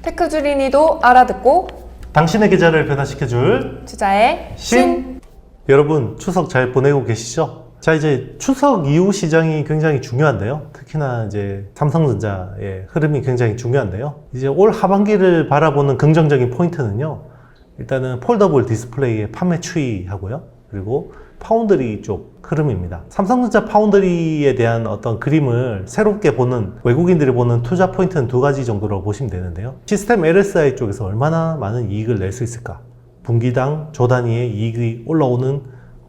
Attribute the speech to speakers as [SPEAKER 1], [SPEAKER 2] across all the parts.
[SPEAKER 1] 테크주린이도 알아듣고
[SPEAKER 2] 당신의 계좌를 변화시켜줄
[SPEAKER 1] 투자의 신.
[SPEAKER 2] 여러분 추석 잘 보내고 계시죠? 자, 이제 추석 이후 시장이 굉장히 중요한데요. 특히나 이제 삼성전자의 흐름이 굉장히 중요한데요. 이제 올 하반기를 바라보는 긍정적인 포인트는요. 일단은 폴더블 디스플레이의 판매 추이하고요. 그리고 파운드리 쪽 흐름입니다. 삼성전자 파운드리에 대한 어떤 그림을 새롭게 보는, 외국인들이 보는 투자 포인트는 두 가지 정도로 보시면 되는데요. 시스템 LSI 쪽에서 얼마나 많은 이익을 낼 수 있을까? 분기당 조 단위의 이익이 올라오는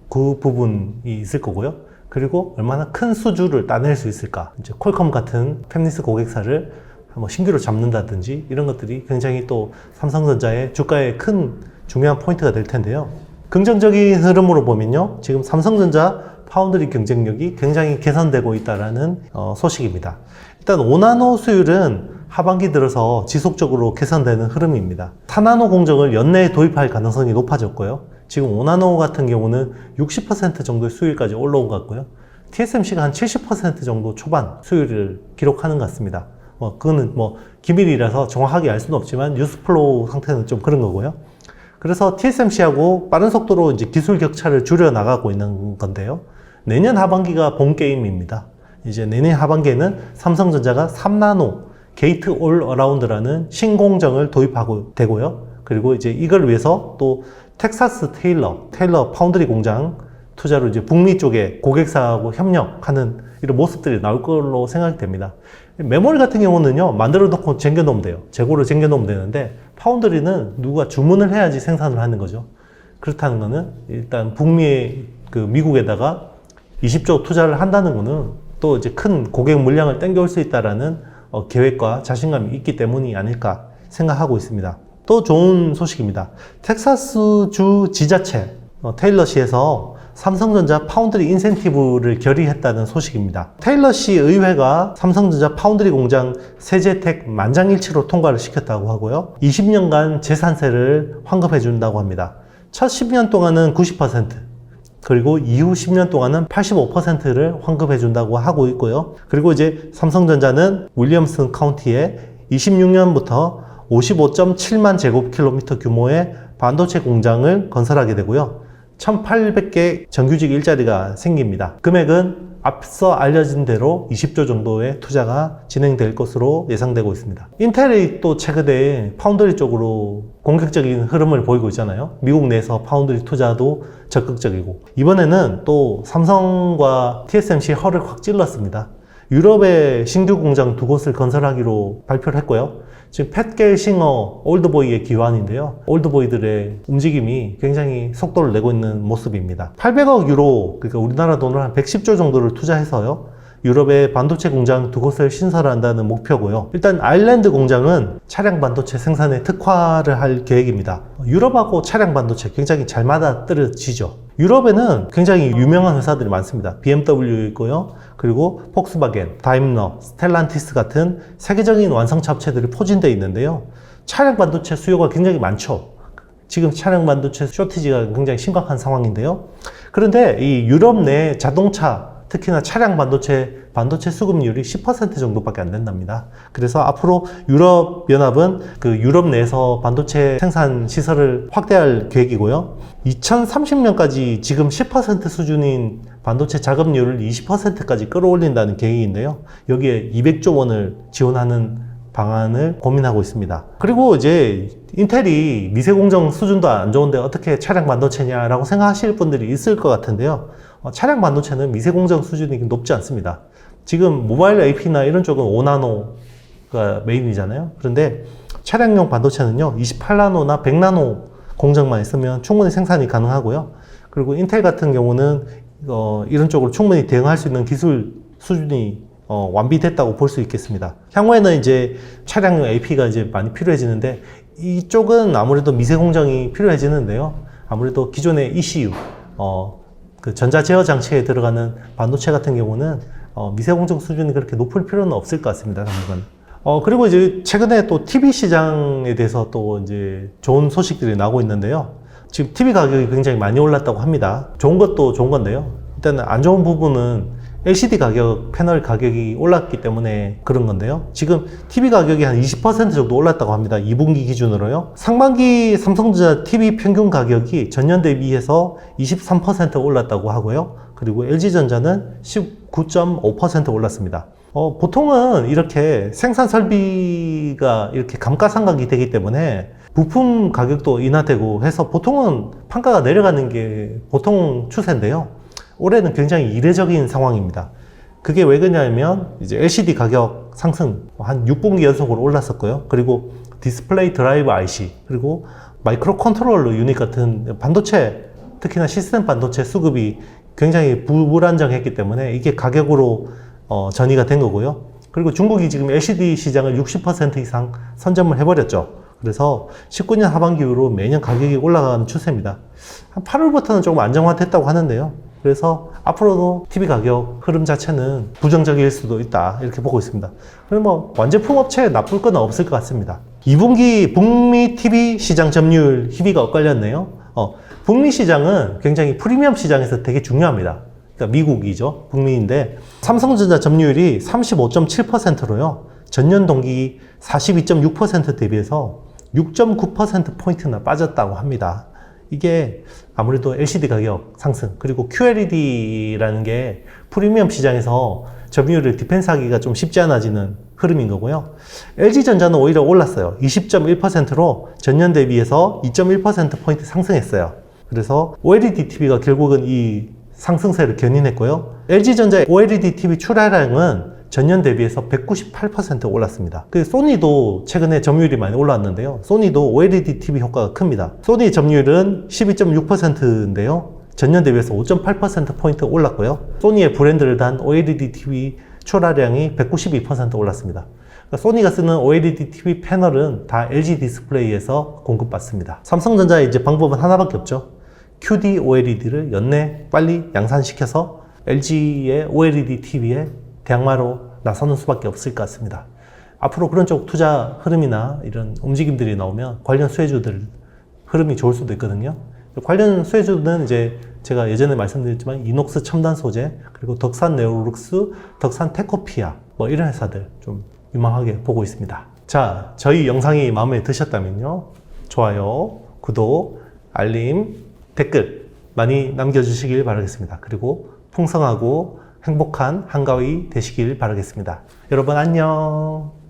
[SPEAKER 2] 그 부분이 있을 거고요. 그리고 얼마나 큰 수주를 따낼 수 있을까? 이제 퀄컴 같은 팹리스 고객사를 한번 신규로 잡는다든지 이런 것들이 굉장히 또 삼성전자의 주가에 큰 중요한 포인트가 될 텐데요. 긍정적인 흐름으로 보면요. 지금 삼성전자 파운드리 경쟁력이 굉장히 개선되고 있다는 소식입니다. 일단 5나노 수율은 하반기 들어서 지속적으로 개선되는 흐름입니다. 4나노 공정을 연내에 도입할 가능성이 높아졌고요. 지금 5나노 같은 경우는 60% 정도의 수율까지 올라온 것 같고요. TSMC가 한 70% 정도 초반 수율을 기록하는 것 같습니다. 그거는 기밀이라서 정확하게 알 수는 없지만 뉴스플로우 상태는 좀 그런 거고요. 그래서 TSMC하고 빠른 속도로 이제 기술 격차를 줄여 나가고 있는 건데요. 내년 하반기가 본 게임입니다. 이제 내년 하반기에는 삼성전자가 3나노 게이트 올 어라운드라는 신공정을 도입하고 되고요. 그리고 이제 이걸 위해서 또 텍사스 테일러 파운드리 공장 투자로 이제 북미 쪽에 고객사하고 협력하는 이런 모습들이 나올 걸로 생각이 됩니다. 메모리 같은 경우는요, 만들어 놓고 쟁겨놓으면 돼요. 재고를 쟁겨놓으면 되는데, 파운드리는 누가 주문을 해야지 생산을 하는 거죠. 그렇다는 거는, 일단 북미의 미국에다가 20조 투자를 한다는 거는 또 이제 큰 고객 물량을 땡겨올 수 있다라는 계획과 자신감이 있기 때문이 아닐까 생각하고 있습니다. 또 좋은 소식입니다. 텍사스주 지자체, 테일러시에서 삼성전자 파운드리 인센티브를 결의했다는 소식입니다. 테일러시 의회가 삼성전자 파운드리 공장 세제택 만장일치로 통과를 시켰다고 하고요. 20년간 재산세를 환급해 준다고 합니다. 첫 10년 동안은 90%, 그리고 이후 10년 동안은 85%를 환급해 준다고 하고 있고요. 그리고 이제 삼성전자는 윌리엄슨 카운티에 26년부터 55.7만 제곱킬로미터 규모의 반도체 공장을 건설하게 되고요. 1,800개 정규직 일자리가 생깁니다. 금액은 앞서 알려진 대로 20조 정도의 투자가 진행될 것으로 예상되고 있습니다. 인텔이 또 최근에 파운드리 쪽으로 공격적인 흐름을 보이고 있잖아요. 미국 내에서 파운드리 투자도 적극적이고, 이번에는 또 삼성과 TSMC 허를 확 찔렀습니다. 유럽에 신규 공장 2곳을 건설하기로 발표를 했고요. 지금 팻겔싱어 올드보이의 기환인데요. 올드보이들의 움직임이 굉장히 속도를 내고 있는 모습입니다. 800억 유로, 그러니까 우리나라 돈으로 한 110조 정도를 투자해서요. 유럽에 반도체 공장 2곳을 신설한다는 목표고요. 일단 아일랜드 공장은 차량 반도체 생산에 특화를 할 계획입니다. 유럽하고 차량 반도체 굉장히 잘 맞아떨어지죠. 유럽에는 굉장히 유명한 회사들이 많습니다. BMW 있고요. 그리고 폭스바겐, 다임러, 스텔란티스 같은 세계적인 완성차 업체들이 포진되어 있는데요. 차량 반도체 수요가 굉장히 많죠. 지금 차량 반도체 쇼티지가 굉장히 심각한 상황인데요. 그런데 이 유럽 내 자동차, 특히나 차량 반도체 수급률이 10% 정도밖에 안 된답니다. 그래서 앞으로 유럽연합은 유럽 내에서 반도체 생산 시설을 확대할 계획이고요. 2030년까지 지금 10% 수준인 반도체 자급률을 20%까지 끌어올린다는 계획인데요. 여기에 200조 원을 지원하는 방안을 고민하고 있습니다. 그리고 이제 인텔이 미세 공정 수준도 안 좋은데 어떻게 차량 반도체냐라고 생각하실 분들이 있을 것 같은데요. 차량 반도체는 미세 공정 수준이 높지 않습니다. 지금 모바일 AP나 이런 쪽은 5나노가 메인이잖아요. 그런데 차량용 반도체는요, 28나노나 100나노 공정만 있으면 충분히 생산이 가능하고요. 그리고 인텔 같은 경우는 이런 쪽으로 충분히 대응할 수 있는 기술 수준이 완비됐다고 볼 수 있겠습니다. 향후에는 이제 차량용 AP가 이제 많이 필요해지는데, 이쪽은 아무래도 미세 공정이 필요해지는데요. 아무래도 기존의 ECU, 전자 제어 장치에 들어가는 반도체 같은 경우는 미세 공정 수준이 그렇게 높을 필요는 없을 것 같습니다. 당분간. 그리고 이제 최근에 또 TV 시장에 대해서 또 이제 좋은 소식들이 나오고 있는데요. 지금 TV 가격이 굉장히 많이 올랐다고 합니다. 좋은 것도 좋은 건데요. 일단 안 좋은 부분은 LCD 가격, 패널 가격이 올랐기 때문에 그런 건데요. 지금 TV 가격이 한 20% 정도 올랐다고 합니다. 2분기 기준으로요. 상반기 삼성전자 TV 평균 가격이 전년 대비해서 23% 올랐다고 하고요. 그리고 LG전자는 19.5% 올랐습니다. 보통은 이렇게 생산 설비가 이렇게 감가상각이 되기 때문에 부품 가격도 인하되고 해서 보통은 판가가 내려가는 게 보통 추세인데요. 올해는 굉장히 이례적인 상황입니다. 그게 왜 그러냐면 이제 LCD 가격 상승 한 6분기 연속으로 올랐었고요. 그리고 디스플레이 드라이브 IC 그리고 마이크로 컨트롤러 유닛 같은 반도체, 특히나 시스템 반도체 수급이 굉장히 불안정했기 때문에 이게 가격으로 전이가 된 거고요. 그리고 중국이 지금 LCD 시장을 60% 이상 선점을 해버렸죠. 그래서 19년 하반기 이후로 매년 가격이 올라가는 추세입니다. 한 8월부터는 조금 안정화됐다고 하는데요. 그래서 앞으로도 TV 가격 흐름 자체는 부정적일 수도 있다 이렇게 보고 있습니다. 그리고 뭐 완제품 업체에 나쁠 건 없을 것 같습니다. 2분기 북미 TV 시장 점유율 희비가 엇갈렸네요. 북미 시장은 굉장히 프리미엄 시장에서 되게 중요합니다. 그러니까 미국이죠. 북미인데 삼성전자 점유율이 35.7%로요. 전년 동기 42.6% 대비해서 6.9%포인트나 빠졌다고 합니다. 이게 아무래도 LCD 가격 상승 그리고 QLED라는 게 프리미엄 시장에서 점유율을 디펜스하기가 좀 쉽지 않아지는 흐름인 거고요. LG전자는 오히려 올랐어요. 20.1%로 전년 대비해서 2.1%포인트 상승했어요. 그래서 OLED TV가 결국은 이 상승세를 견인했고요. LG전자의 OLED TV 출하량은 전년 대비해서 198% 올랐습니다. 그 소니도 최근에 점유율이 많이 올랐는데요. 소니도 OLED TV 효과가 큽니다. 소니 점유율은 12.6%인데요. 전년 대비해서 5.8%포인트 올랐고요. 소니의 브랜드를 단 OLED TV 출하량이 192% 올랐습니다. 그러니까 소니가 쓰는 OLED TV 패널은 다 LG 디스플레이에서 공급받습니다. 삼성전자의 이제 방법은 하나밖에 없죠. QD OLED를 연내 빨리 양산시켜서 LG의 OLED TV에 대항마로 나서는 수밖에 없을 것 같습니다. 앞으로 그런 쪽 투자 흐름이나 이런 움직임들이 나오면 관련 수혜주들 흐름이 좋을 수도 있거든요. 관련 수혜주는 이제 제가 예전에 말씀드렸지만 이녹스 첨단 소재, 그리고 덕산 네오룩스, 덕산 테코피아 뭐 이런 회사들 좀 유망하게 보고 있습니다. 자, 저희 영상이 마음에 드셨다면요. 좋아요, 구독, 알림, 댓글 많이 남겨주시길 바라겠습니다. 그리고 풍성하고 행복한 한가위 되시길 바라겠습니다. 여러분 안녕.